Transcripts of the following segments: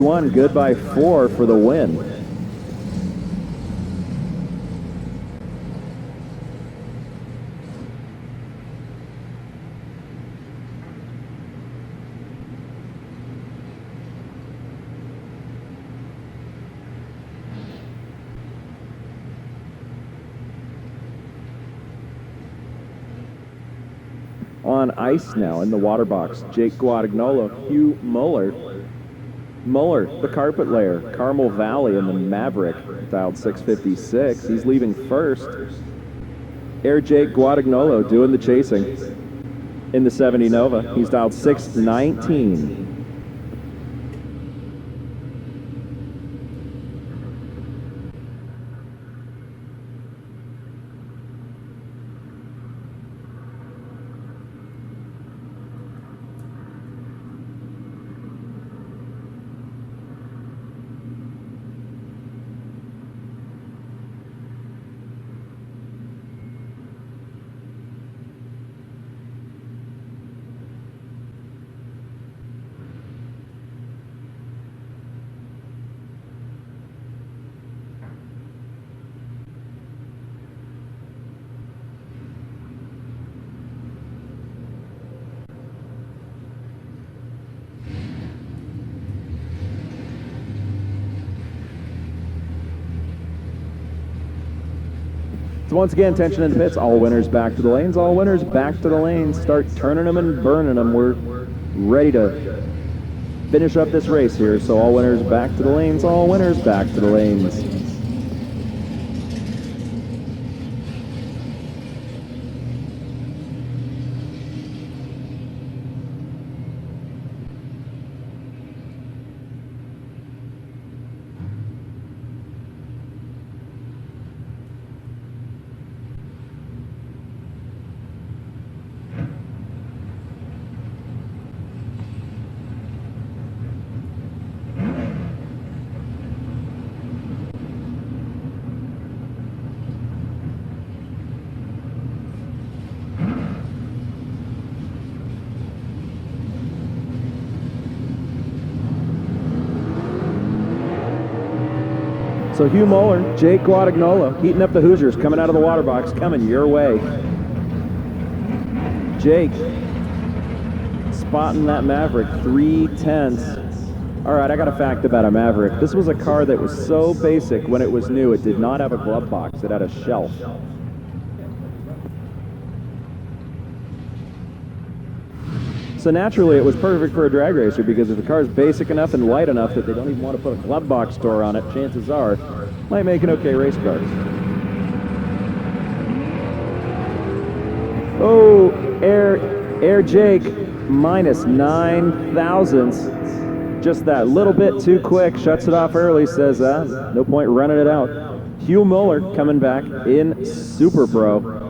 One good by 4 for the win. On ice now in the water box, Jake Guadagnolo, Hugh Muller. Muller, the carpet layer, Carmel Valley in the Maverick, dialed 656. He's leaving first. Air Jake Guadagnolo doing the chasing in the 70 Nova. He's dialed 619. So once again, tension in the pits. All winners back to the lanes. All winners back to the lanes. Start turning them and burning them. We're ready to finish up this race here. So all winners back to the lanes. All winners back to the lanes. So Hugh Muller, Jake Guadagnolo, heating up the Hoosiers, coming out of the water box, coming your way. Jake, spotting that Maverick, 3/10. All right, I got a fact about a Maverick. This was a car that was so basic when it was new, it did not have a glove box, it had a shelf. So naturally, it was perfect for a drag racer because if the car is basic enough and light enough that they don't even want to put a glove box door on it, chances are, might make an okay race car. Oh, Air Jake, minus 9 thousandths. Just that little bit too quick, shuts it off early, says, no point running it out. Hugh Muller coming back in Super Pro.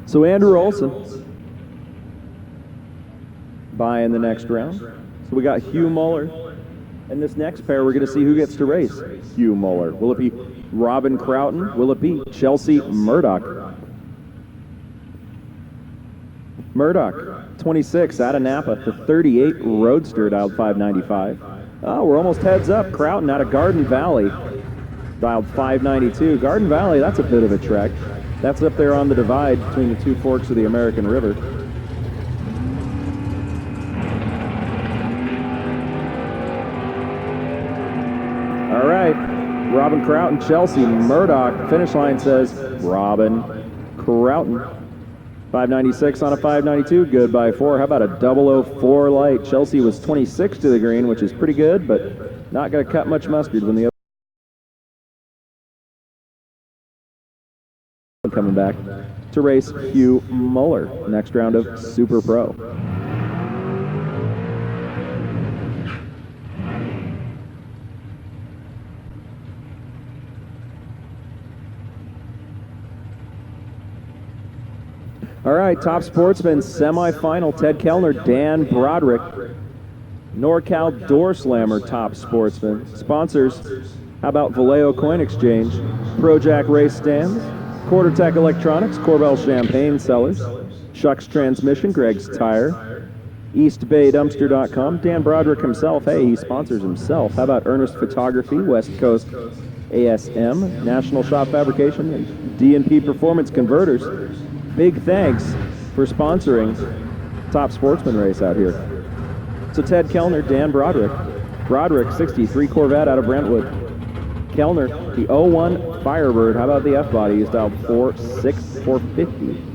So Andrew Olson by in the next round. So we got Hugh Muller. And this next pair, we're going to see who gets to race Hugh Muller. Will it be Robin Croughton? Will it be Chelsea Murdoch? Murdoch, 26, out of Napa. The 38 Roadster, dialed 595. Oh, we're almost heads up. Croughton out of Garden Valley, dialed 592. Garden Valley, that's a bit of a trek. That's up there on the divide between the two forks of the American River. All right, Robin Croughton, Chelsea Murdoch. Finish line says Robin Croughton. 596 on a 592, good by 4. How about a 004 light? Chelsea was 26 to the green, which is pretty good, but not going to cut much mustard when the other coming back to race Hugh Muller, next round of Super Pro. All right, Top Sportsman semifinal. Ted Kellner, Dan Broderick. NorCal Door Slammer Top Sportsman. Sponsors, how about Vallejo Coin Exchange, Projac Race Stands, Quartertech Electronics, Corbel Champagne Cellars, Shucks Transmission, Greg's Tire, EastBayDumpster.com, Dan Broderick himself, hey, he sponsors himself. How about Ernest Photography, West Coast ASM, National Shop Fabrication, and D&P Performance Converters. Big thanks for sponsoring Top Sportsman race out here. So Ted Kellner, Dan Broderick. Broderick, 63 Corvette out of Brentwood. Kellner, the 01 Firebird. How about the F-body? He's dialed 46450.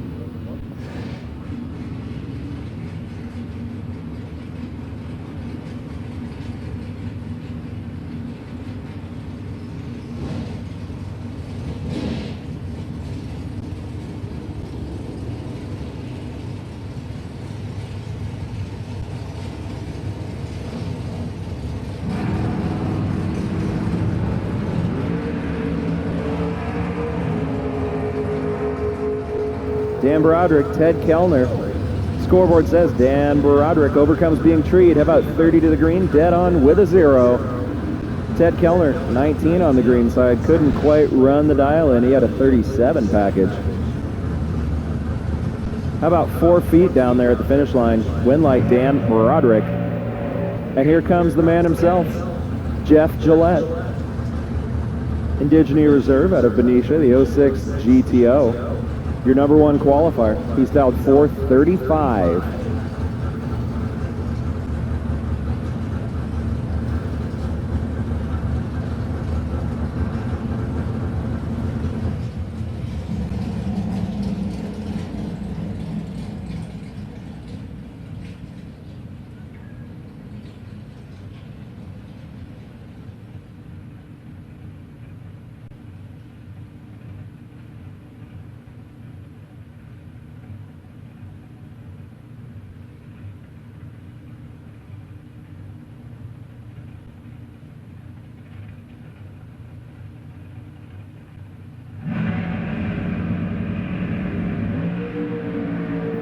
Dan Broderick, Ted Kellner. Scoreboard says Dan Broderick overcomes being treed. How about 30 to the green? Dead on with a 0. Ted Kellner, 19 on the green side. Couldn't quite run the dial in. He had a 37 package. How about 4 feet down there at the finish line? Win light, Dan Broderick. And here comes the man himself, Jeff Gillette. Indigene Reserve out of Benicia, the 06 GTO. Your number 1 qualifier. He's dialed 435.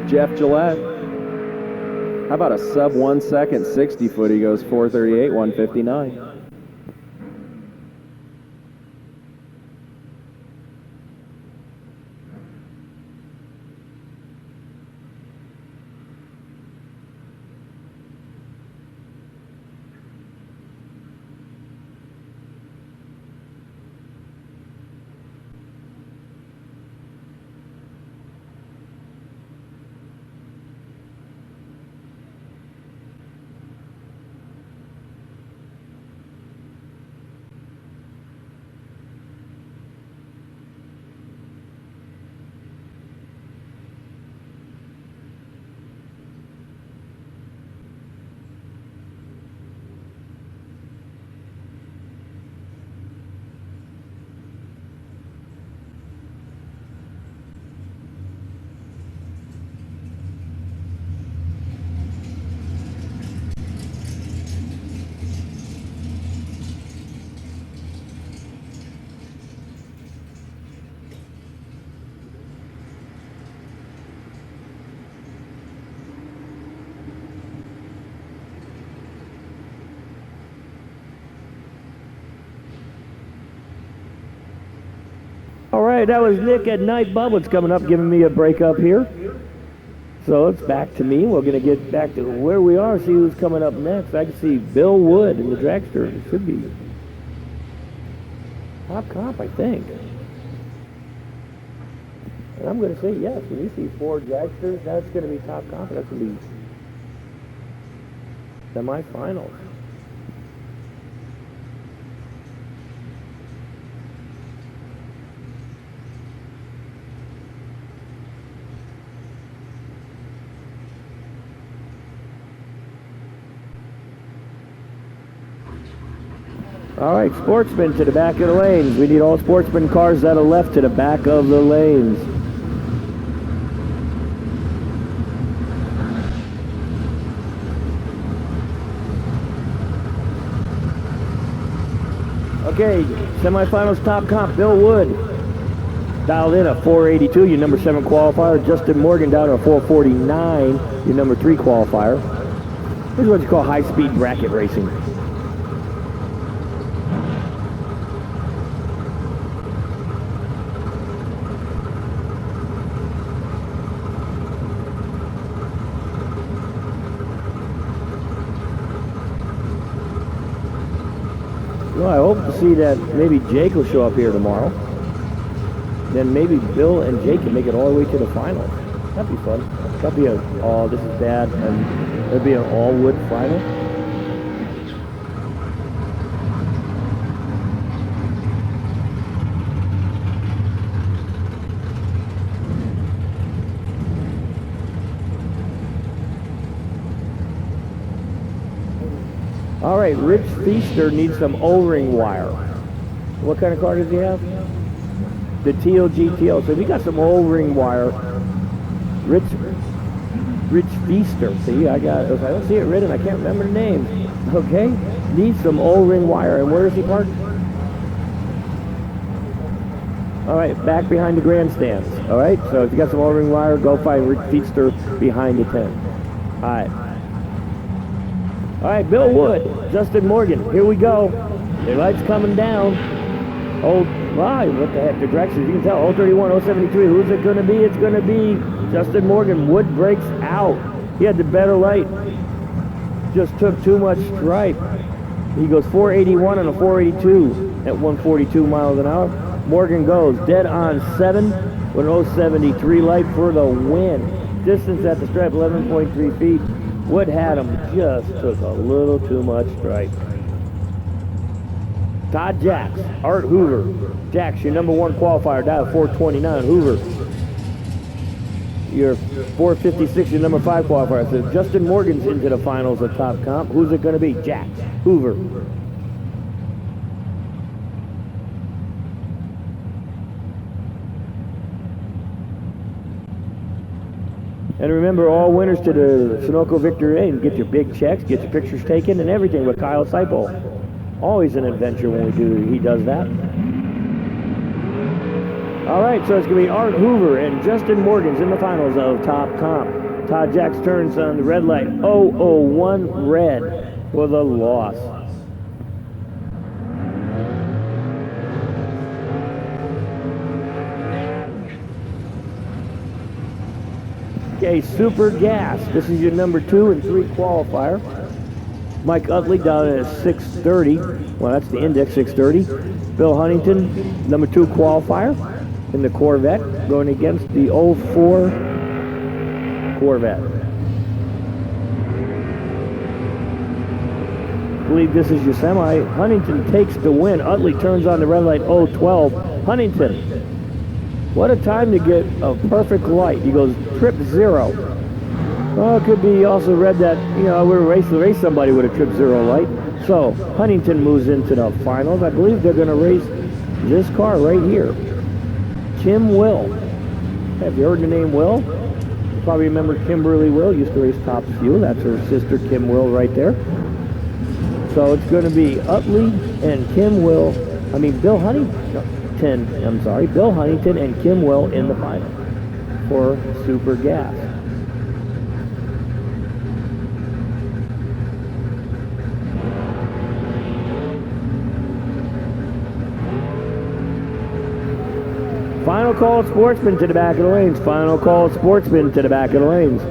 Jeff Gillette. How about a sub 1 second 60 foot? He goes 438, 159. All right, that was Nick at Night Bubbles coming up, giving me a break up here. So it's back to me. We're going to get back to where we are, see who's coming up next. I can see Bill Wood in the dragster. It should be Top Comp, I think. And I'm going to say yes. When you see 4 dragsters, that's going to be Top Comp. That's going to be semifinals. All right, sportsmen to the back of the lanes. We need all sportsman cars that are left to the back of the lanes. Okay, semifinals Top Comp, Bill Wood. dialed in at 482, your number 7 qualifier. Justin Morgan down at 449, your number 3 qualifier. This is what you call high-speed bracket racing. Well, I hope to see that maybe Jake will show up here tomorrow. Then maybe Bill and Jake can make it all the way to the final. That'd be fun. That'd be oh, this is bad. And it'd be an all-wood final. All right, Rich Feaster needs some O-ring wire. What kind of car does he have? The TOGTO. So if you got some O-ring wire, Rich Feaster. See, I don't see it written. I can't remember the name. Okay, needs some O-ring wire. And where is he parked? All right, back behind the grandstands. All right, so if you got some O-ring wire, go find Rich Feaster behind the tent. All right. All right, Bill Wood, Justin Morgan, here we go. The lights coming down. Oh, my, what the heck, the directions, you can tell, 031, 073, who's it going to be? It's going to be Justin Morgan. Wood breaks out. He had the better light. Just took too much stripe. He goes 481 and a 482 at 142 miles an hour. Morgan goes dead on 7 with an 073 light for the win. Distance at the stripe, 11.3 feet. Wood had him, just took a little too much stripe. Todd Jacks, Art Hoover. Jacks, your number 1 qualifier, dial 429. Hoover, your 456, your number 5 qualifier. So Justin Morgan's into the finals of Top Comp. Who's it going to be? Jacks, Hoover. And remember, all winners to the Sunoco Victory Lane get your big checks, get your pictures taken, and everything with Kyle Seiple. Always an adventure when he does that. All right, so it's going to be Art Hoover and Justin Morgan's in the finals of Top Comp. Todd Jacks turns on the red light, 001 red for the loss. Okay, Super Gas. This is your number 2 and 3 qualifier. Mike Utley down at 630. Well, that's the index, 630. Bill Huntington, number 2 qualifier in the Corvette, going against the 04 Corvette. I believe this is your semi. Huntington takes the win. Utley turns on the red light, 012. Huntington. What a time to get a perfect light. He goes trip 0. Well, it could be also read that, you know, we're race somebody with a trip 0 light. So Huntington moves into the finals. I believe they're going to race this car right here. Kim Will. Have you heard the name Will? You probably remember Kimberly Will. Used to race Top Fuel. That's her sister Kim Will right there. So it's going to be Utley and Kim Will. I mean, Bill Huntington and Kim Will in the final for Super Gas. Final call sportsman to the back of the lanes. Final call sportsman to the back of the lanes.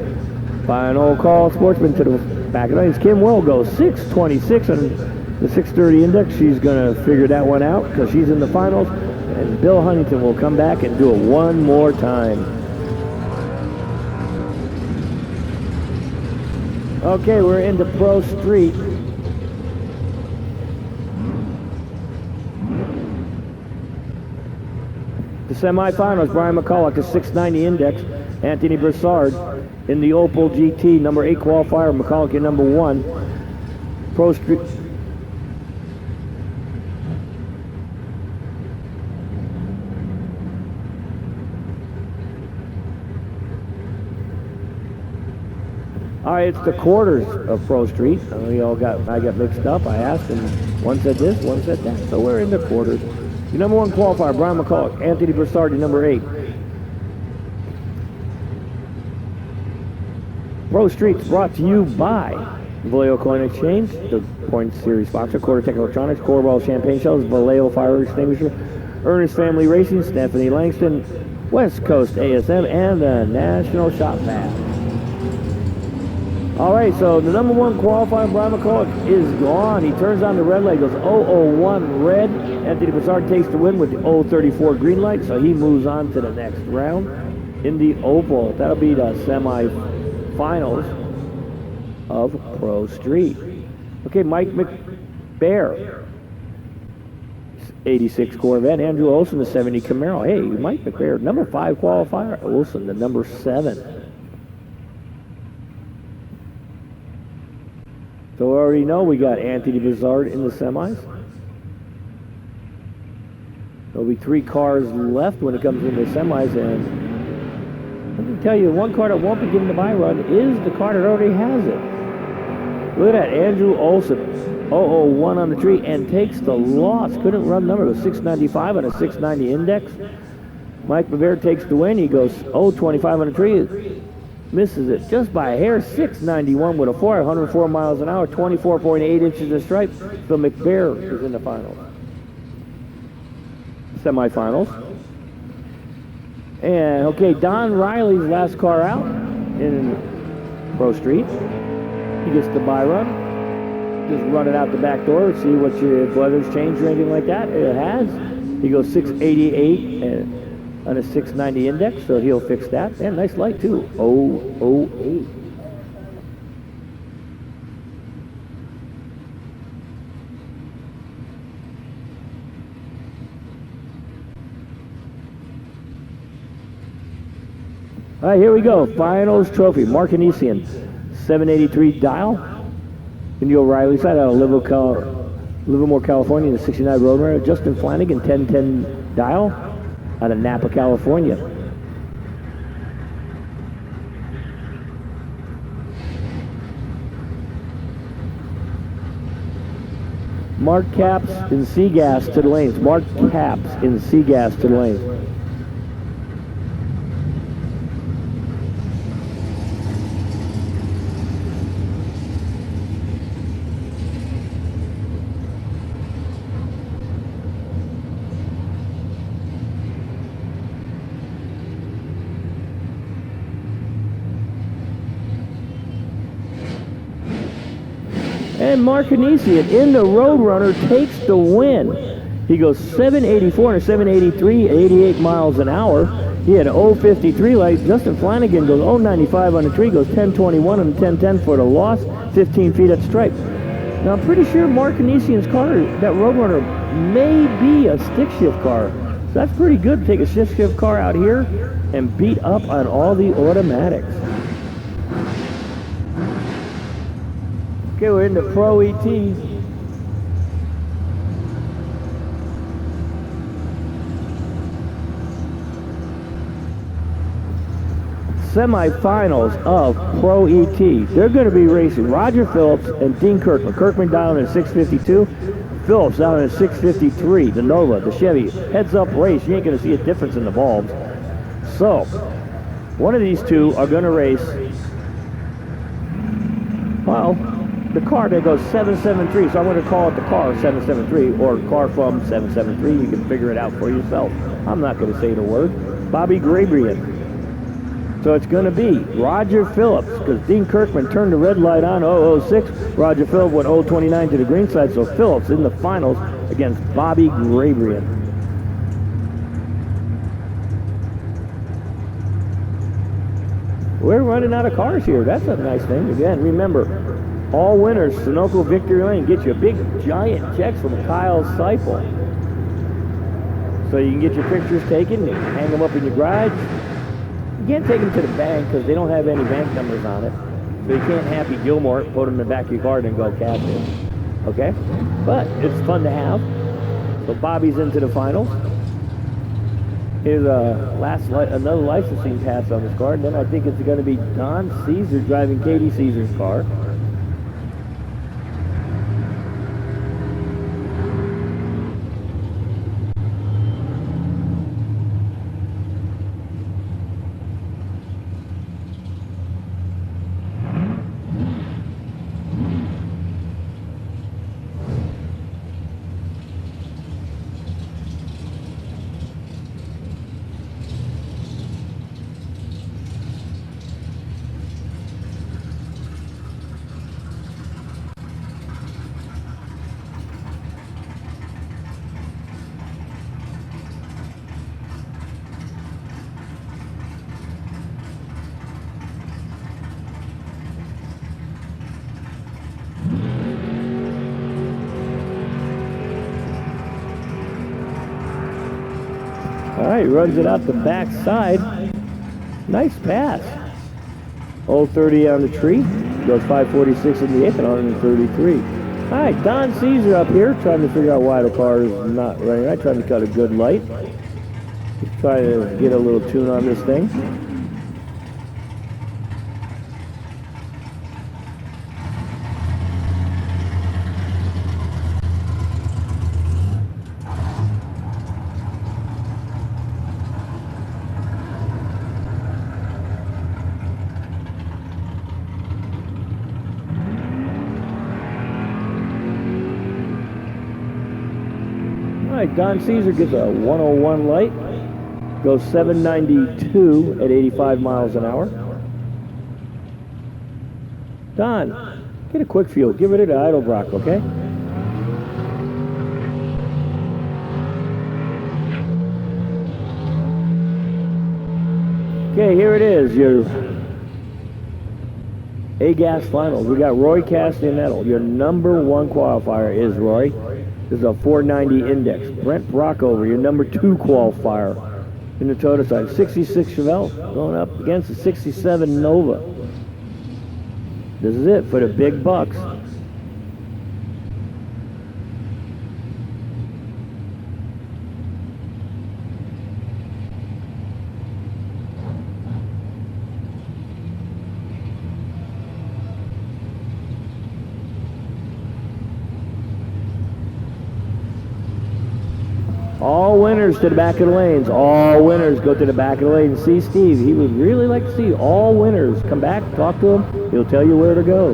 Final call sportsman to the back of the lanes. Kim Will goes 626 on the 630 index. She's going to figure that one out because she's in the finals. And Bill Huntington will come back and do it one more time. Okay, we're into Pro Street. The semifinals, Brian McCulloch, the 690 index. Anthony Broussard in the Opel GT, number 8 qualifier. McCulloch in number 1. Pro Street. All right, it's the quarters of Pro Street. I got mixed up. I asked, and one said this, one said that. So we're in the quarters. Your number 1 qualifier, Brian McCulloch. Anthony Broussard, your number 8. Pro Streets brought to you by Vallejo Coin Exchange, the Point Series sponsor, Quartertech Electronics, Corball Champagne Shells, Vallejo Fire Extinguisher, Ernest Family Racing, Stephanie Langston, West Coast ASM, and the National Shop Pass. All right, so the number 1 qualifying, Brian McCulloch, is gone. He turns on the red light, goes 001 red. Anthony Broussard takes the win with the 034 green light, so he moves on to the next round in the Oval. That'll be the semi-finals of Pro Street. Okay, Mike McBear, 86 Corvette. Andrew Olson, the 70 Camaro. Hey, Mike McBear, number 5 qualifier. Olson, the number 7. So we already know we got Anthony Broussard in the semis. There'll be 3 cars left when it comes into the semis, and let me tell you, one car that won't be getting the buy run is the car that already has it. Look at that, Andrew Olson, 001 on the tree, and takes the loss. Couldn't run number, it was 695 on a 690 index. Mike McBear takes the win. He goes 025 on the tree, misses it just by a hair, 691 with a 104 miles an hour, 24.8 inches of stripe. So McBear is in the finals. Semifinals. And okay, Don Riley's last car out in Pro Street. He gets the buy run. Just run it out the back door, see what your weather's changed or anything like that. It has. He goes 688 on a 690 index, so he'll fix that. And nice light too, 008. All right, here we go. Finals trophy. Mark Anisian, 783 dial. In the O'Reilly side out of Livermore, California, the 69 Roadrunner. Justin Flanagan, 1010 dial out of Napa, California. Mark Caps in Seagas to the lanes. Mark Caps in Seagas to the lanes. And Mark Anisian in the Roadrunner takes the win. He goes 784 and a 783, 88 miles an hour. He had an 053 light. Justin Flanagan goes 095 on the tree, goes 1021 and 1010 for the loss, 15 feet at stripe. Now I'm pretty sure Mark Anisian's car, that Roadrunner, may be a stick shift car. So that's pretty good to take a shift car out here and beat up on all the automatics. Okay, we're in the Pro ET. Semi-finals of Pro ET. They're going to be racing Roger Phillips and Dean Kirkman. Kirkman down in a 652. Phillips down in a 653. The Nova, the Chevy. Heads up race. You ain't going to see a difference in the bulbs. So, one of these two are going to race, well, the car that goes 773, so I'm going to call it the car 773, or car from 773. You can figure it out for yourself. I'm not going to say the word. Bobby Grabrian. So it's going to be Roger Phillips, because Dean Kirkman turned the red light on 006. Roger Phillips went 029 to the green side, so Phillips in the finals against Bobby Grabrian. We're running out of cars here. That's a nice thing. Again, remember, all winners, Sunoco Victory Lane, get you a big giant check from Kyle Seipel. So you can get your pictures taken, and hang them up in your garage. You can't take them to the bank because they don't have any bank numbers on it. So you can't Happy Gilmore, put them in the back of your car and go cash it. Okay? But it's fun to have. So Bobby's into the finals. Here's another licensing pass on this car. And then I think it's going to be Don Caesar driving Katie Caesar's car. right, runs it out the back side. Nice pass. 030 on the tree. Goes 546 in the eighth and 133. All right, Don Caesar up here trying to figure out why the car is not running right. Trying to cut a good light. Trying to get a little tune on this thing. All right, Don Caesar gets a 101 light. Goes 792 at 85 miles an hour. Don, get a quick fuel. Give it to Idlebrock, okay? Okay, here it is, your A-Gas Finals. We got Roy Castanetto. Your number one qualifier is Roy. This is a 490 index. Brent Brockover, your number two qualifier in the Toyota side. 66 Chevelle going up against the 67 Nova. This is it for the big bucks. All winners to the back of the lanes. All winners go to the back of the lane. See Steve. He would really like to see all winners. Come back, talk to him. He'll tell you where to go.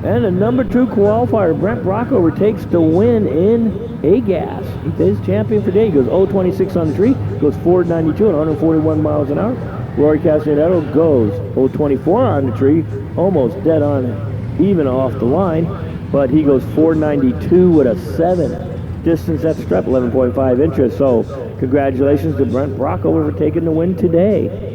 And the number two qualifier, Brent Brockover, takes the win in A-Gas. He is champion for day. He goes 026 on the tree, goes 492 and 141 miles an hour. Roy Castanetto goes 024 on the tree, almost dead on even off the line, but he goes 492 with a 7. Distance at the strap, 11.5 inches. So congratulations to Brent Brockover for taking the win today.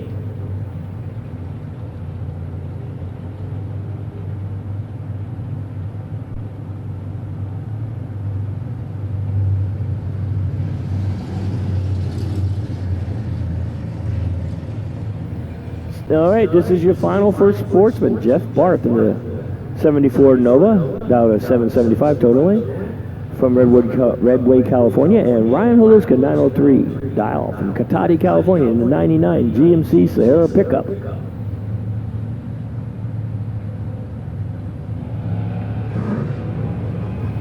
All right, this is your final for Sportsman. Jeff Barth in the 74 Nova, down to 775 totally, from Redway, California, and Ryan Haluska, 903 Dial from Cotati, California, in the 99 GMC Sahara pickup.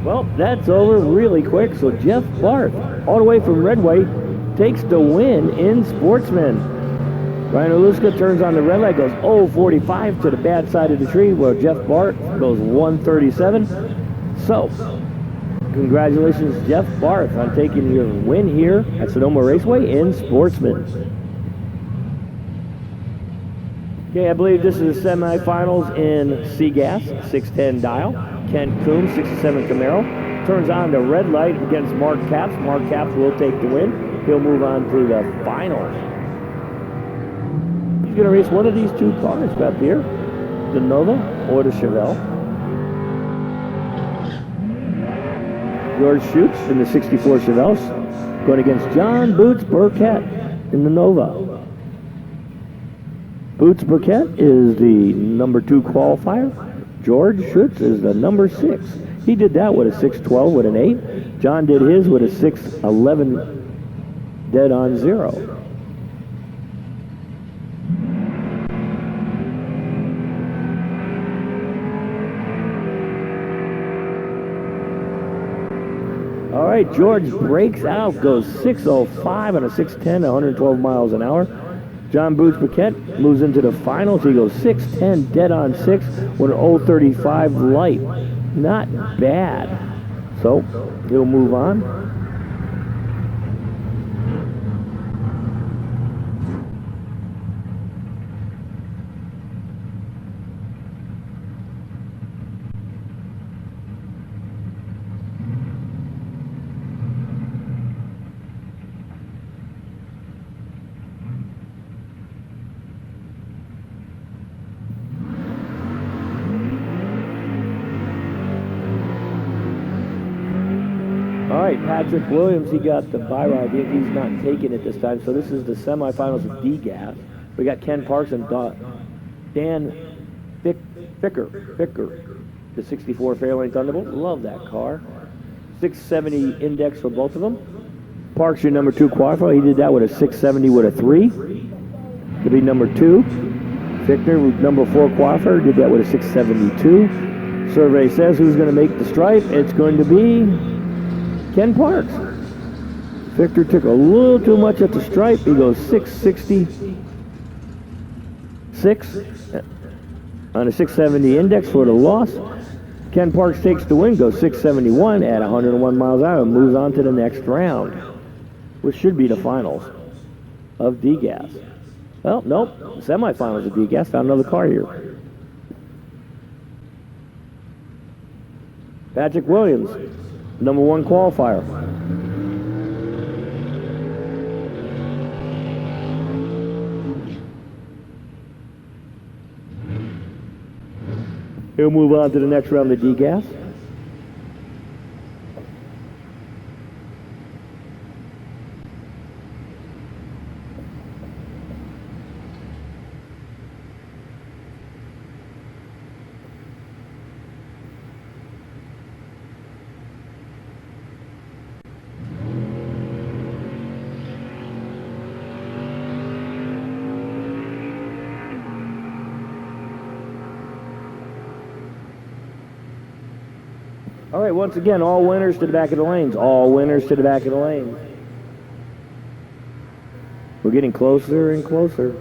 Well, that's over really quick. So Jeff Barth, all the way from Redway, takes the win in Sportsman. Ryan Haluska turns on the red light, goes 045 to the bad side of the tree, where Jeff Barth goes 137. So, congratulations, Jeff Barth, on taking your win here at Sonoma Raceway in Sportsman. Okay, I believe this is the semifinals in C-Gas, 610 Dial. Kent Coombs, 67 Camaro, turns on the red light against Mark Capps. Mark Capps will take the win. He'll move on to the finals. He's going to race one of these two cars back here, the Nova or the Chevelle. George Schutz in the 64 Chevelle, going against John Boots Burkett in the Nova. Boots Burkett is the number 2 qualifier. George Schutz is the number 6. He did that with a 612 with an 8. John did his with a 611 dead on 0. All right, George breaks out, goes 605 on a 610, 112 miles an hour. John Boots Burkett moves into the finals. He goes 610, dead on 6 with an 035 light. Not bad. So he'll move on. right, Patrick Williams, he got the bye ride. He's not taking it this time. So this is the semifinals of D-Gas. We got Ken Parks and Dan Ficker, the 64 Fairlane Thunderbolt. Love that car. 670 index for both of them. Parks, your number 2 qualifier. He did that with a 670 with a 3. To be number 2. Fickner, number 4 qualifier, did that with a 672. Survey says who's going to make the stripe. It's going to be Ken Parks. Victor took a little too much at the stripe. He goes 666 on a 670 index for the loss. Ken Parks takes the win, goes 671 at 101 miles an hour, and moves on to the next round, which should be the finals of D-Gas. Well, nope, semifinals of D-Gas. Found another car here. Patrick Williams, number 1 qualifier. He'll move on to the next round of D-Gas. All right, once again, all winners to the back of the lanes. All winners to the back of the lanes. We're getting closer and closer.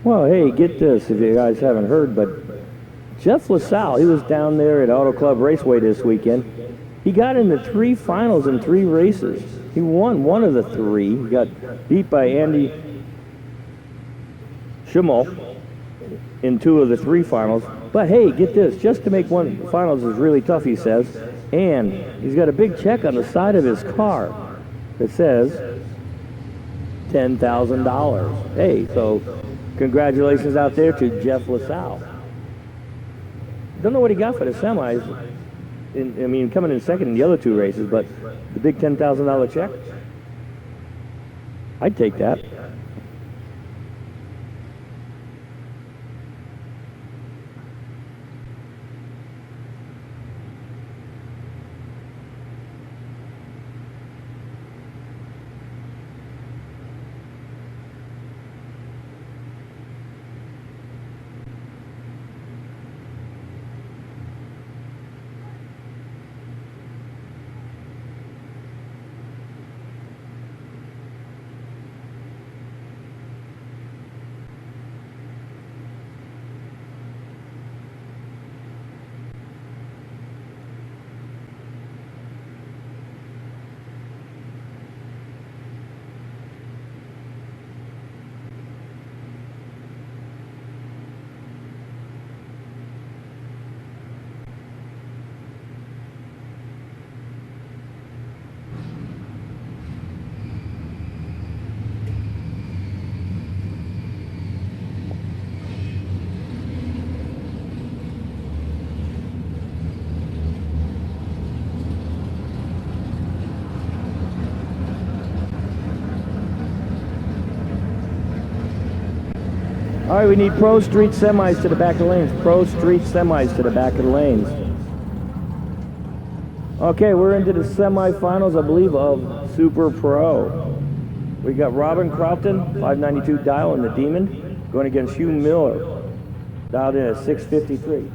Well, hey, get this, if you guys haven't heard, but Jeff LaSalle, he was down there at Auto Club Raceway this weekend. He got into 3 finals in 3 races. He won one of the 3. He got beat by Andy Schimmel in 2 of the 3 finals. But hey, get this, just to make one finals is really tough, he says. And he's got a big check on the side of his car that says $10,000. Hey, so congratulations out there to Jeff LaSalle. Don't know what he got for the semis. Coming in second in the other 2 races, but the big $10,000 check, I'd take that. All right, we need Pro Street semis to the back of the lanes. Pro Street semis to the back of the lanes. Okay, we're into the semifinals, I believe, of Super Pro. We got Robin Crofton, 592 dial in the Demon, going against Hugh Miller, dialed in at 653.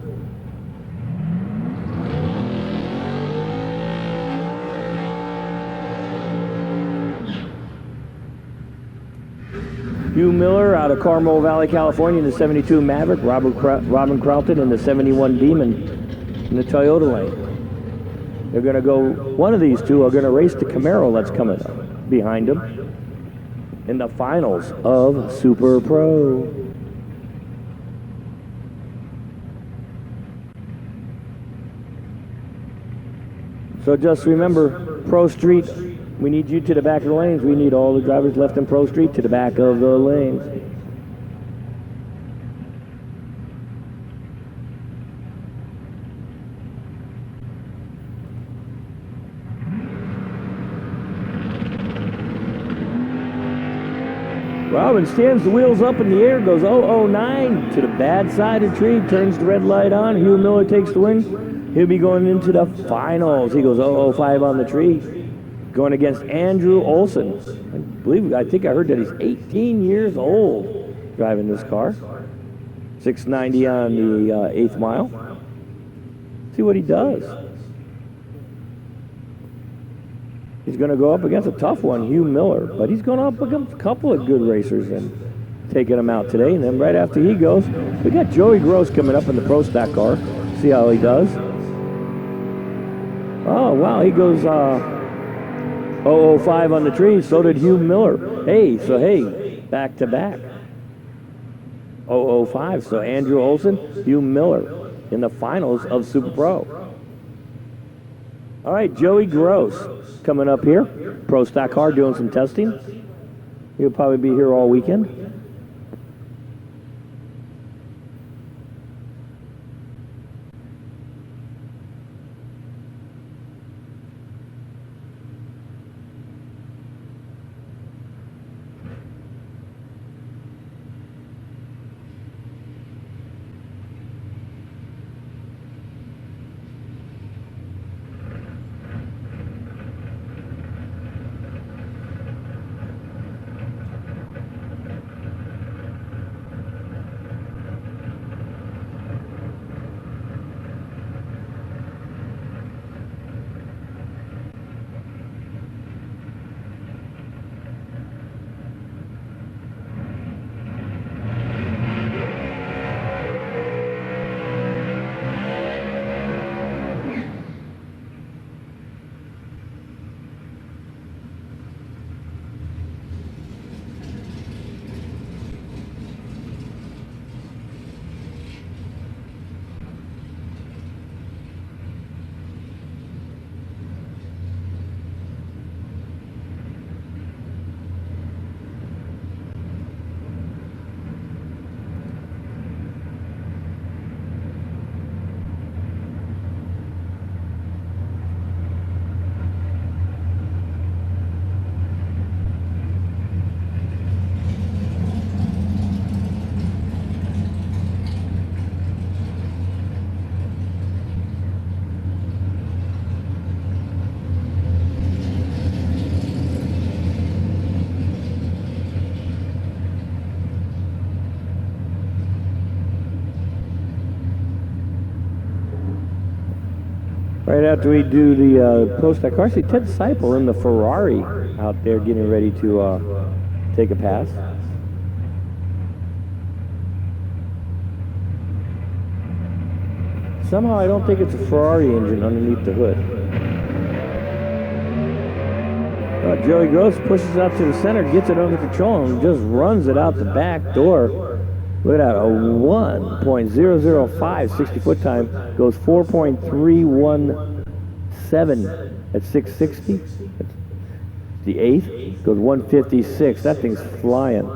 Hugh Miller out of Carmel Valley, California in the 72 Maverick. Robin Crofton in the 71 Demon in the Toyota lane. They're going to go, one of these two are going to race the Camaro that's coming up behind them in the finals of Super Pro. So just remember, Pro Street, we need you to the back of the lanes. We need all the drivers left in Pro Street to the back of the lanes. Robin stands the wheels up in the air, goes 009 to the bad side of the tree, turns the red light on. Hugh Miller takes the win. He'll be going into the finals. He goes 005 on the tree, going against Andrew Olson. I think I heard that he's 18 years old driving this car. 690 on the 8th mile. See what he does. He's going to go up against a tough one, Hugh Miller, but he's going up against a couple of good racers and taking him out today. And then right after he goes, we got Joey Gross coming up in the Pro Stock car. See how he does. Oh, wow, he goes 005 on the tree. So did Hugh Miller. Hey, back to back. 005. So Andrew Olson, Hugh Miller in the finals of Super Pro. All right, Joey Gross coming up here. Pro Stock car doing some testing. He'll probably be here all weekend. Right after we do the Pro Stock car, I see Ted Seipel in the Ferrari out there getting ready to take a pass. Somehow I don't think it's a Ferrari engine underneath the hood. Joey Gross pushes out to the center, gets it under control, and just runs it out the back door. Look at that, a 1.005 60-foot time, goes 4.317 at 660. The 8th goes 156. That thing's flying.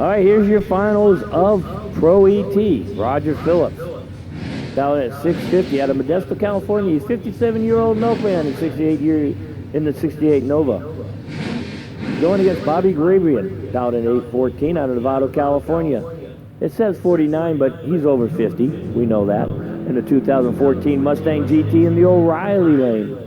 All right, here's your finals of Pro ET. Roger Phillips, down at 650 out of Modesto, California. He's 57-year-old milkman in the 68 Nova. Going against Bobby Grabian, down at 814 out of Novato, California. It says 49, but he's over 50. We know that. In the 2014 Mustang GT in the O'Reilly lane.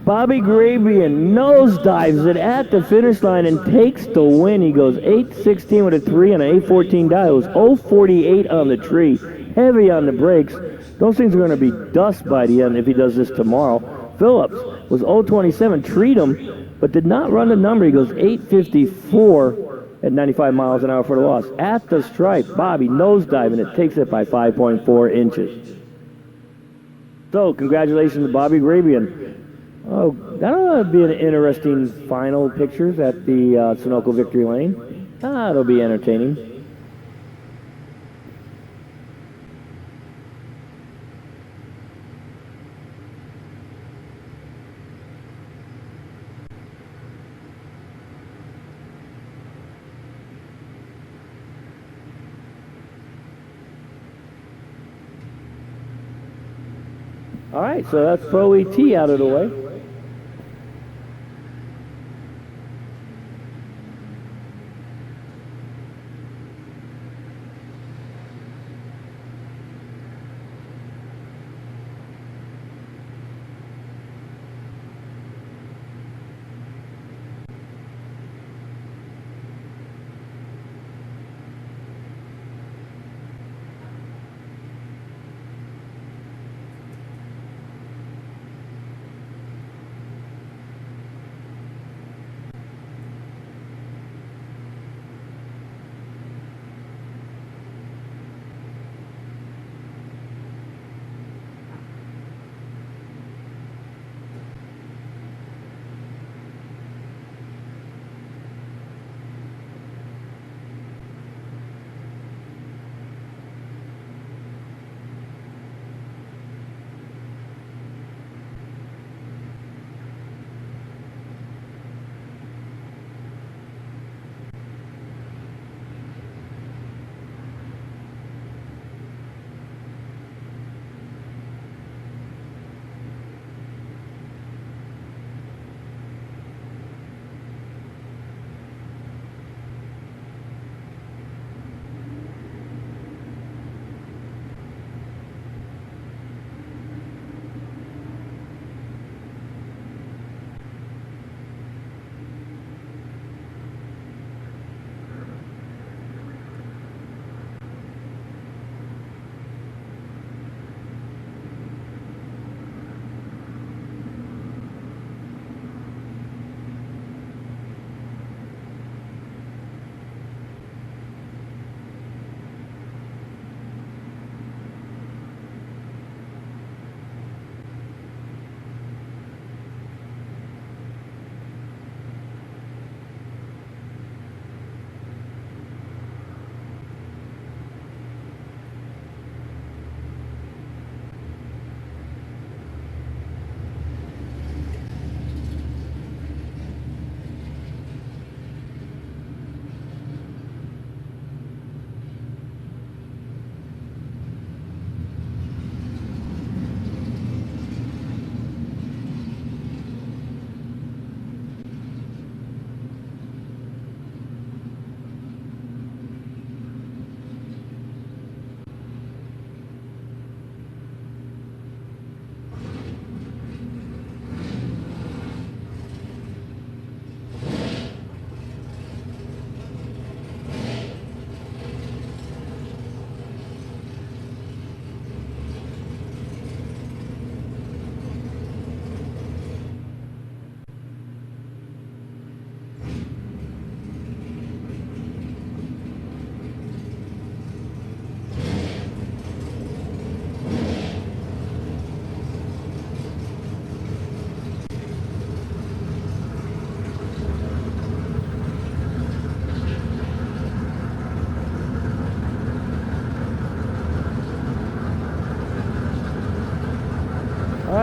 Bobby Grabian nosedives it at the finish line and takes the win. He goes 8.16 with a 3 and an 8.14 dial. It was 0.48 on the tree. Heavy on the brakes. Those things are going to be dust by the end if he does this tomorrow. Phillips was 0.27, treat him, but did not run the number. He goes 8.54 at 95 miles an hour for the loss. At the stripe, Bobby nosediving it, takes it by 5.4 inches. So, congratulations to Bobby Grabian. Oh, that'll be an interesting final pictures at the Sunoco Victory Lane. That'll be entertaining. All right, so that's Pro ET out of the way.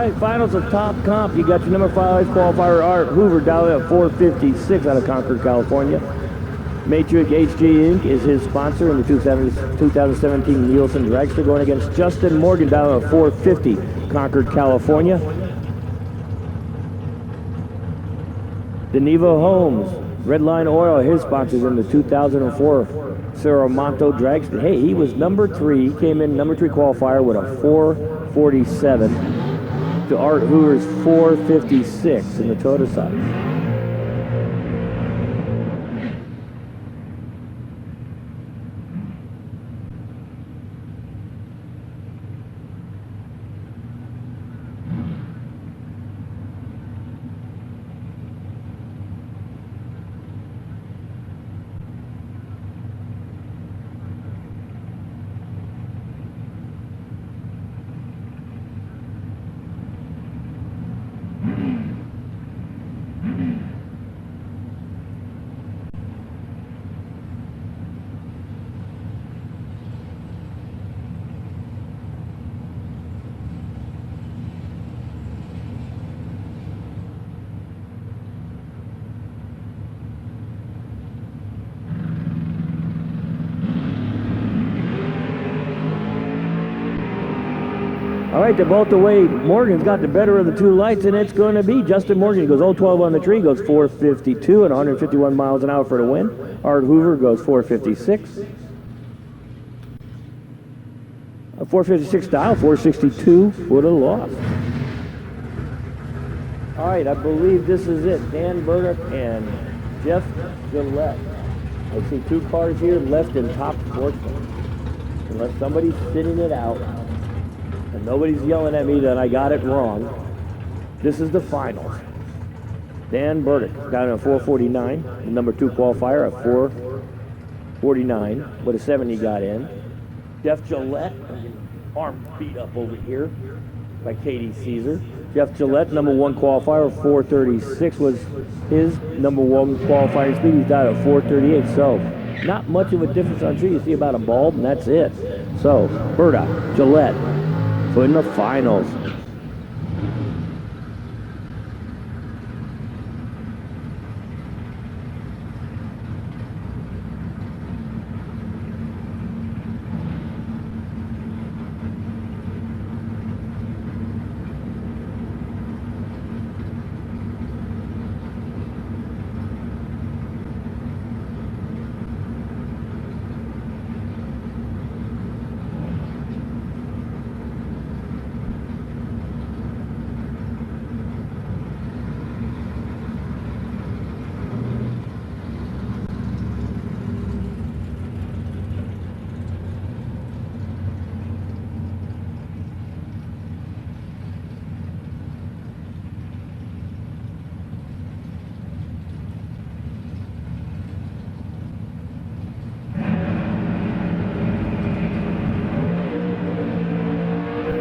right, finals of top comp. You got your number 5 qualifier Art Hoover down at 456 out of Concord, California. Matrix HG Inc. is his sponsor in the 2017 Nielsen Dragster, going against Justin Morgan down at 450, Concord, California. Denivo Holmes, Redline Oil, his sponsors in the 2004 Cerro-Monto Dragster. Hey, he was number 3. He came in number 3 qualifier with a 447 to Art Hoover's 456 in the Toyota side. All right, they're both away. Morgan's got the better of the two lights, and it's going to be Justin Morgan. He goes 0-12 on the tree, goes 452 and 151 miles an hour for the win. Art Hoover goes 456. 456 dial, 462 for the loss. All right, I believe this is it. Dan Burdick and Jeff Gillette. I see 2 cars here left in Top Sportsman. Unless somebody's sitting it out and nobody's yelling at me that I got it wrong, this is the finals. Dan Burdick down at 449, the number 2 qualifier at 449 with a 7 he got in. Jeff Gillette, arm beat up over here by Katie Caesar. Jeff Gillette, number 1 qualifier, 436 was his number 1 qualifying speed. He's down at 438, so not much of a difference on tree. You see about a bulb, and that's it. So, Burdick, Gillette, so in the finals.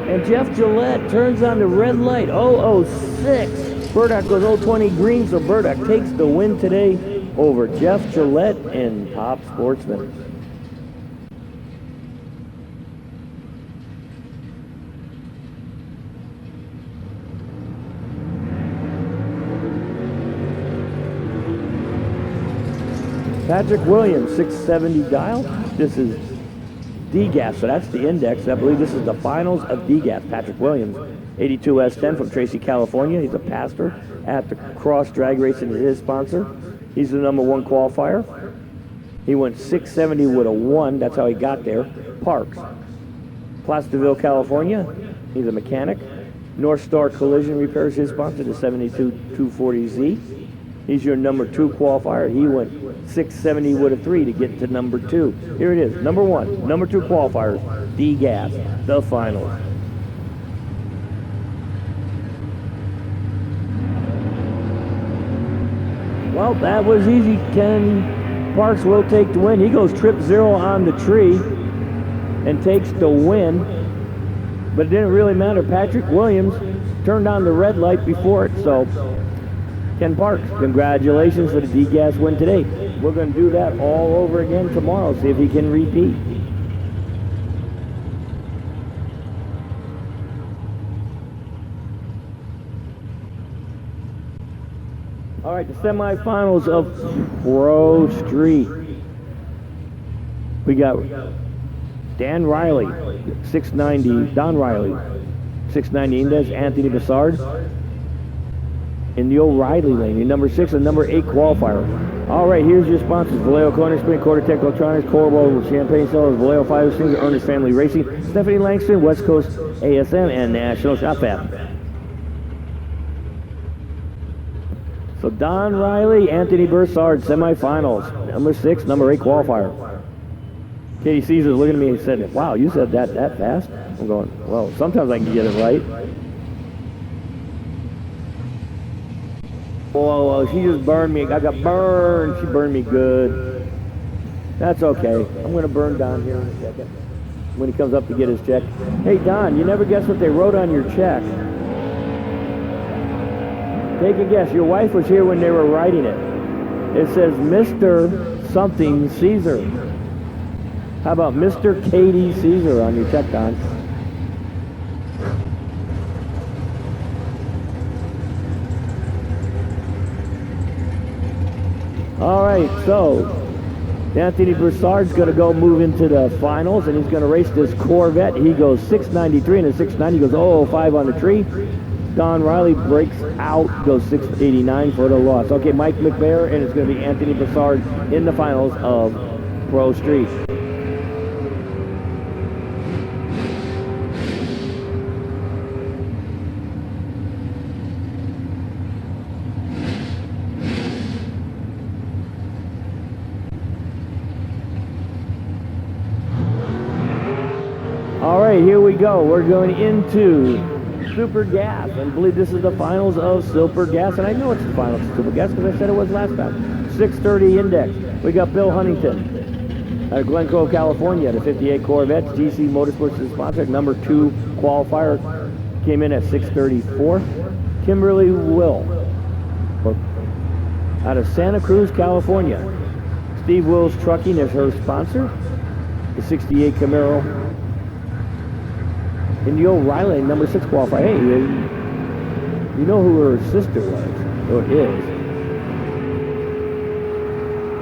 And Jeff Gillette turns on the red light, 006. Burdick goes 020 green, so Burdick takes the win today over Jeff Gillette in Top Sportsman. Patrick Williams, 670 dial. This is DGAS, so that's the index. I believe this is the finals of DGAS. Patrick Williams, 82S10 from Tracy, California. He's a pastor at the Cross Drag Racing, his sponsor. He's the number 1 qualifier. He went 670 with a 1. That's how he got there. Parks, Placerville, California. He's a mechanic. North Star Collision Repairs, his sponsor, the 72-240Z. He's your number 2 qualifier. He went 670 with a 3 to get to number 2. Here it is, number 1, number 2 qualifiers, DGAS, the finals. Well, that was easy. Ken Parks will take the win. He goes trip 0 on the tree and takes the win. But it didn't really matter. Patrick Williams turned on the red light before it, so Ken Parks, congratulations for the DGAS win today. We're going to do that all over again tomorrow, see if he can repeat. All right, the semifinals of Pro Street. We got Dan Riley, 690, Don Riley, 690 Indes, Anthony Bessard in the O'Reilly lane, in number 6 and number 8 qualifier. All right, here's your sponsors: Vallejo Corner Spring, Quartertech Electronics, Corbo Champagne Cellars, Vallejo Fire Singer, Ernest Family Racing, Stephanie Langston, West Coast ASM, and National Shop App. So Don Riley, Anthony Bessard, semifinals, number 6, number 8 qualifier. Katie Caesar's looking at me and said, "Wow, you said that fast?" I'm going, "Well, sometimes I can get it right." Oh, she just burned me. I got burned. She burned me good. That's okay. I'm going to burn Don here in a second when he comes up to get his check. Hey, Don, you never guess what they wrote on your check. Take a guess. Your wife was here when they were writing it. It says Mr. something Caesar. How about Mr. Katie Caesar on your check, Don? All right, so Anthony Bessard's going to go move into the finals, and he's going to race this Corvette. He goes 693, and a 690 goes 005 on the tree. Don Riley breaks out, goes 689 for the loss. Okay, Mike McBair, and it's going to be Anthony Bessard in the finals of Pro Street. All right, here we go. We're going into Super Gas. I believe this is the finals of Super Gas, and I know it's the finals of Super Gas because I said it was last time. 630 Index. We got Bill Huntington out of Glencoe, California, the 58 Corvette. GC Motorsports is sponsored. Number 2 qualifier came in at 634. Kimberly Will out of Santa Cruz, California. Steve Wills Trucking is her sponsor. The 68 Camaro. In the O'Reilly, number 6 qualifier. Hey, you know who her sister was, or is.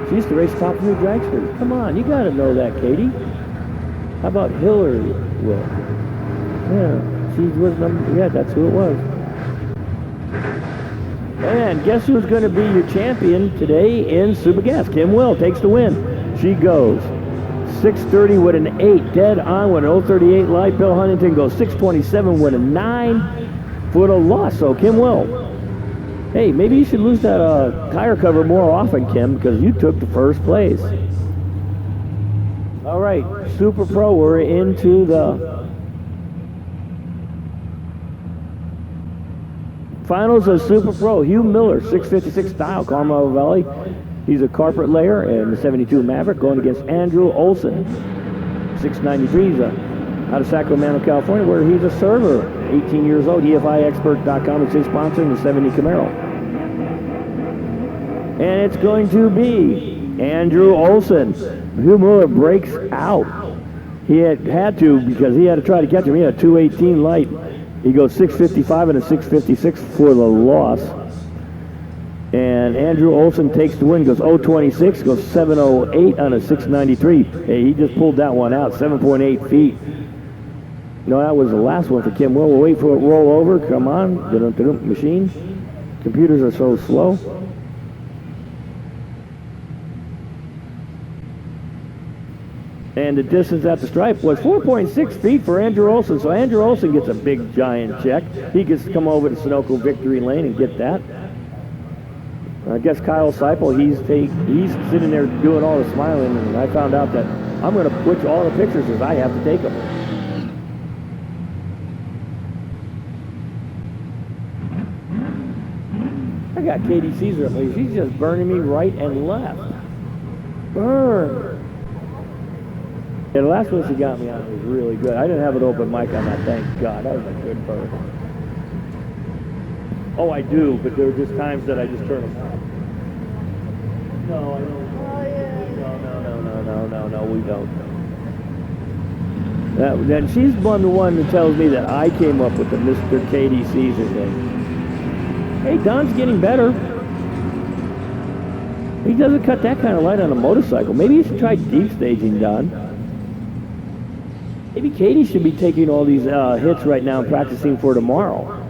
She used to race Top New Dragsters. Come on, you gotta know that, Katie. How about Hillary Will? Yeah, she was number, yeah, that's who it was. And guess who's gonna be your champion today in Super Gas? Kim Will takes the win. She goes 630 with an 8, dead on with an 038 light. Bill Huntington goes 627 with a 9 for the loss. So Kim Will, hey, maybe you should lose that tire cover more often, Kim, because you took the first place. All right, Super Pro, we're into the finals of Super Pro. Hugh Miller, 656 style, Carmel Valley. He's a carpet layer in the 72 Maverick going against Andrew Olson, 693. He's out of Sacramento, California, where he's a server, 18 years old. EFIexpert.com is his sponsor in the 70 Camaro. And it's going to be Andrew Olson. Hugh Miller breaks out. He had to because he had to try to catch him. He had a 218 light. He goes 655 and a 656 for the loss. And Andrew Olson takes the win, goes 026, goes 708 on a 693. Hey, he just pulled that one out, 7.8 feet. No, that was the last one for Kim Will. We'll wait for it to roll over. Come on, machine. Computers are so slow. And the distance at the stripe was 4.6 feet for Andrew Olson. So Andrew Olson gets a big, giant check. He gets to come over to Sunoco Victory Lane and get that. I guess Kyle Seipel, he's sitting there doing all the smiling, and I found out that I'm going to switch all the pictures because I have to take them. I got Katie Caesar up there. She's just burning me right and left. Burn. Yeah, the last one she got me on was really good. I didn't have an open mic on that, thank God. That was a good burn. Oh, I do, but there are just times that I just turn them off. No, I don't. Oh, yeah. No, we don't. Then she's the one that tells me that I came up with the Mr. Katie Caesar thing. Hey, Don's getting better. He doesn't cut that kind of light on a motorcycle. Maybe you should try deep staging, Don. Maybe Katie should be taking all these hits right now and practicing for tomorrow.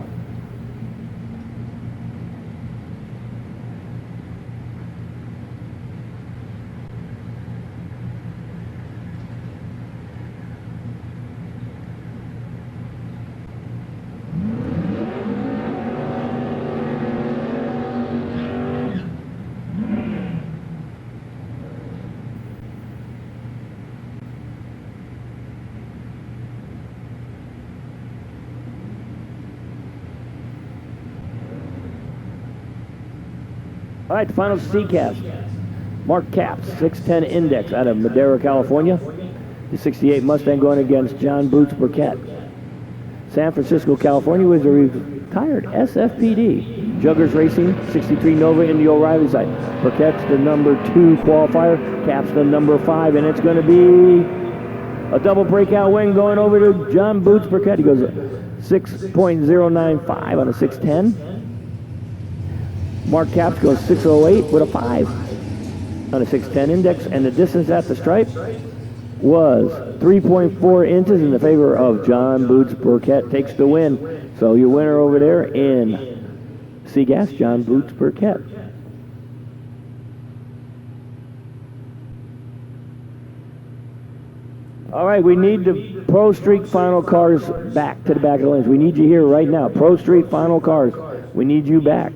All right, the final C-Cast. Mark Capps, 610 Index out of Madera, California. The 68 Mustang going against John Boots Burkett. San Francisco, California was a retired SFPD. Juggers Racing, 63 Nova in the O'Reilly side. Burkett's the number 2 qualifier. Capps the number 5, and it's going to be a double breakout wing going over to John Boots Burkett. He goes 6.095 on a 610. Mark Capps goes 608 with a 5 on a 610 Index, and the distance at the stripe was 3.4 inches in the favor of John Boots Burkett. Takes the win. So your winner over there in C-Gas, John Boots Burkett. All right, we need the Pro Street final cars back to the back of the lanes. We need you here right now. Pro Street final cars. We need you back.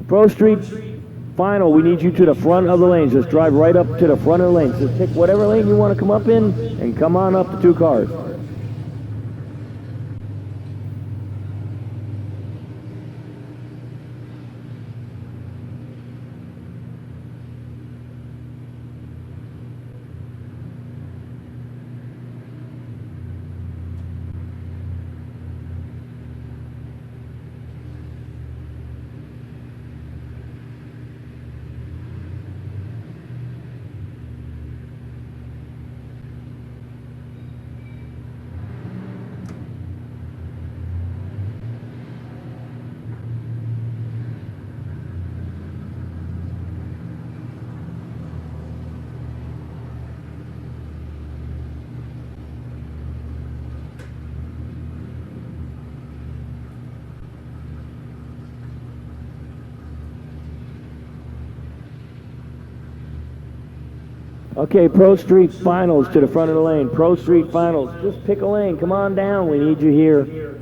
Pro Street final, we need you to the front of the lanes. Just drive right up to the front of the lanes. Just pick whatever lane you want to come up in and come on up the 2 cars. Okay, Pro Street finals to the front of the lane. Pro Street finals. Just pick a lane. Come on down. We need you here.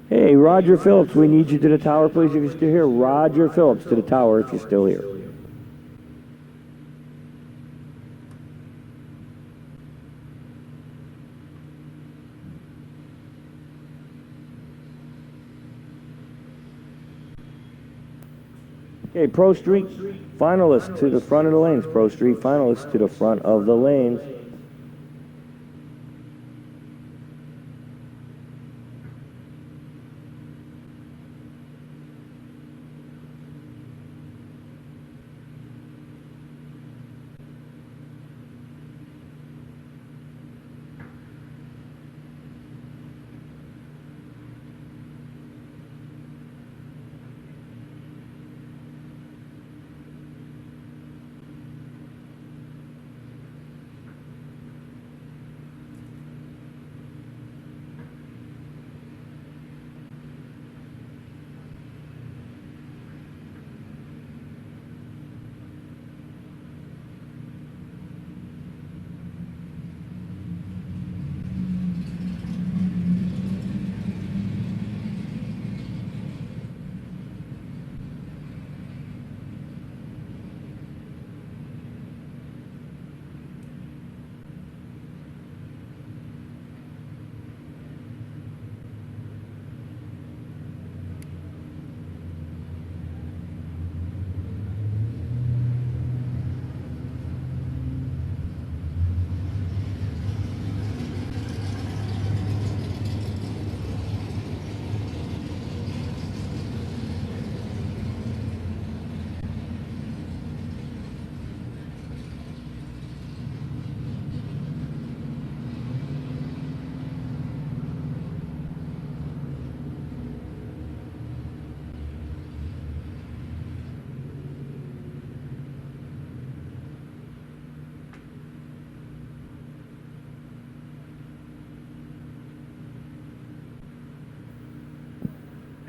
Hey, Roger Phillips, we need you to the tower, please, if you're still here. Roger Phillips to the tower if you're still here. Okay, Pro Street finalists to the front of the lanes. Pro Street finalists to the front of the lanes.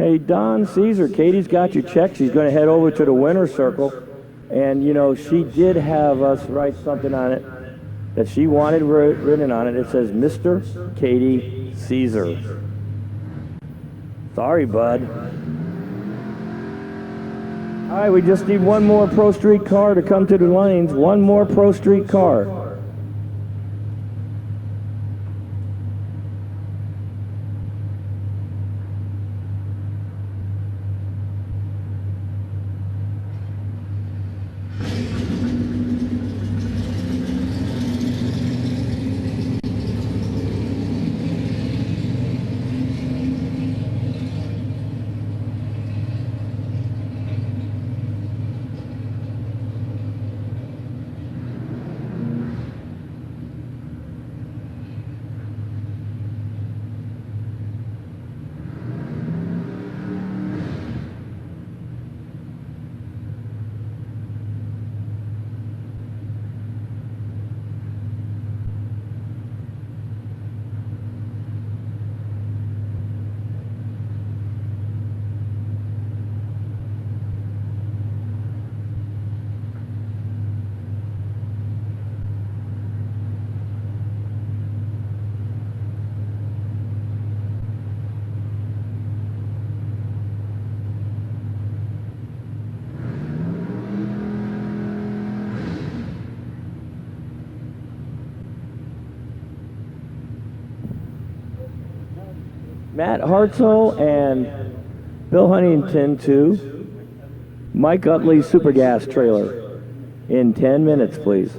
Hey, Don Caesar, Katie's got your check. She's going to head over to the winner's circle. And, you know, she did have us write something on it that she wanted written on it. It says, Mr. Katie Caesar. Sorry, bud. All right, we just need one more Pro Street car to come to the lanes. One more Pro Street car. Matt Hartzell and Bill Huntington to Mike Utley's Super Gas trailer in 10 minutes, please.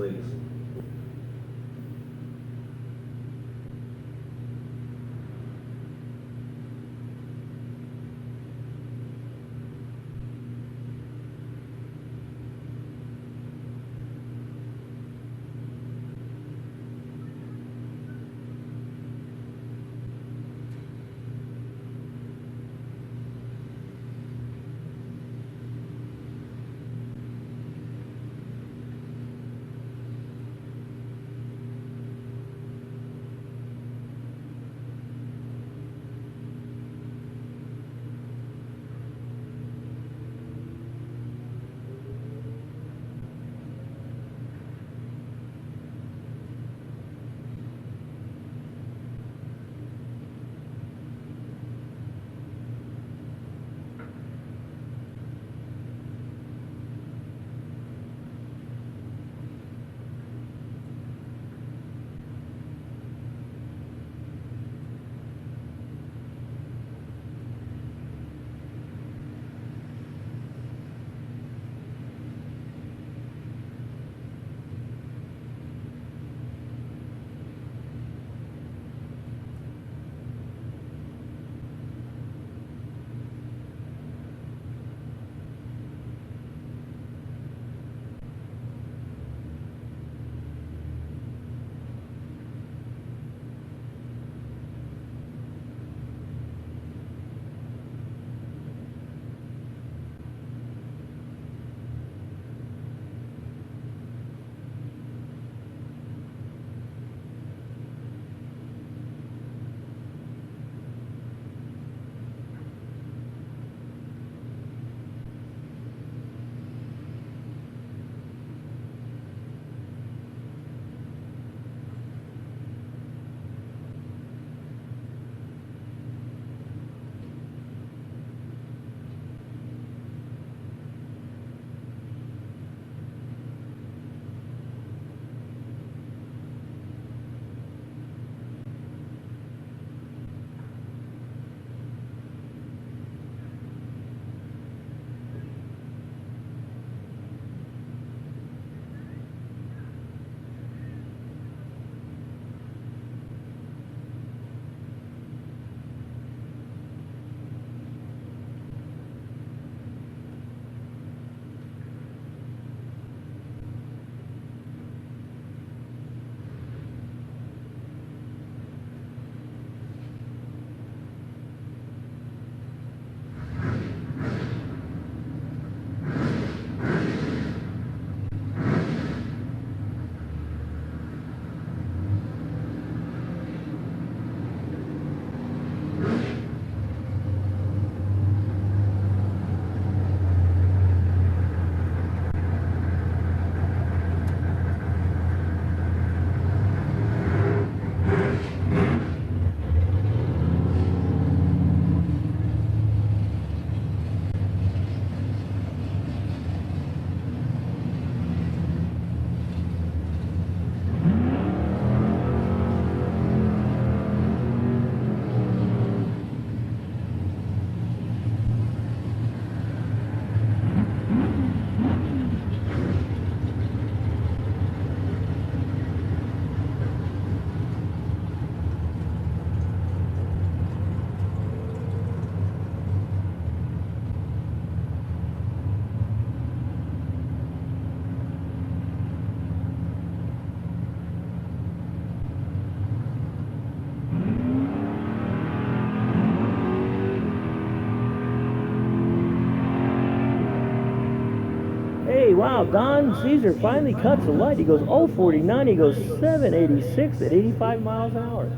wow, Don Caesar finally cuts the light. He goes 049. He goes 786 at 85 miles an hour.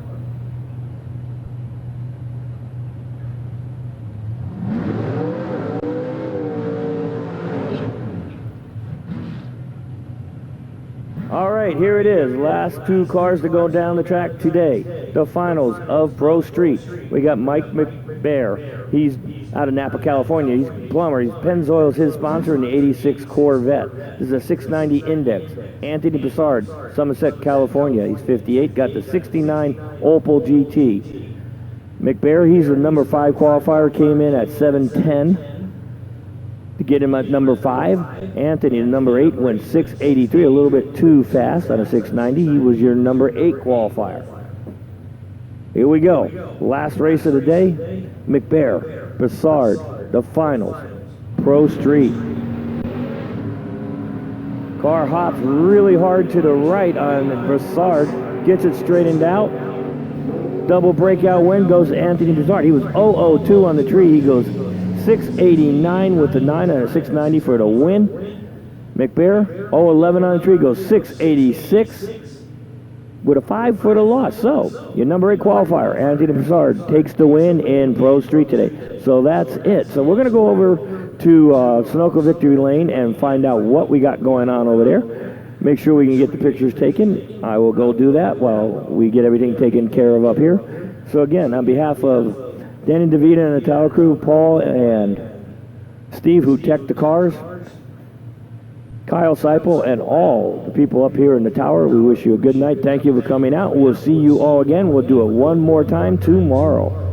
All right, here it is. Last two cars to go down the track today. The finals of Pro Street. We got Mike McBear. He's out of Napa, California. He's a plumber. Pennzoil's his sponsor in the 86 Corvette. This is a 690 Index. Anthony Broussard, Somerset, California. He's 58. Got the 69 Opel GT. McBear, he's the number 5 qualifier. Came in at 710. To get him at number 5. Anthony, the number 8, went 683, a little bit too fast on a 690. He was your number 8 qualifier. Here we go. Last race of the day. McBear, Broussard, the finals. Pro Street. Car hops really hard to the right on Broussard. Gets it straightened out. Double breakout win goes to Anthony Broussard. He was 002 on the tree. He goes 689 with the 9 on a 690 for the win. McBear, 011 on the tree, goes 686 with a 5 for the loss. So, your number 8 qualifier, Anthony Broussard, takes the win in Pro Street today. So that's it. So we're going to go over to Sunoco Victory Lane and find out what we got going on over there. Make sure we can get the pictures taken. I will go do that while we get everything taken care of up here. So again, on behalf of Danny DeVita and the Tower Crew, Paul and Steve who teched the cars, Kyle Seipel, and all the people up here in the tower, we wish you a good night. Thank you for coming out. We'll see you all again. We'll do it one more time tomorrow.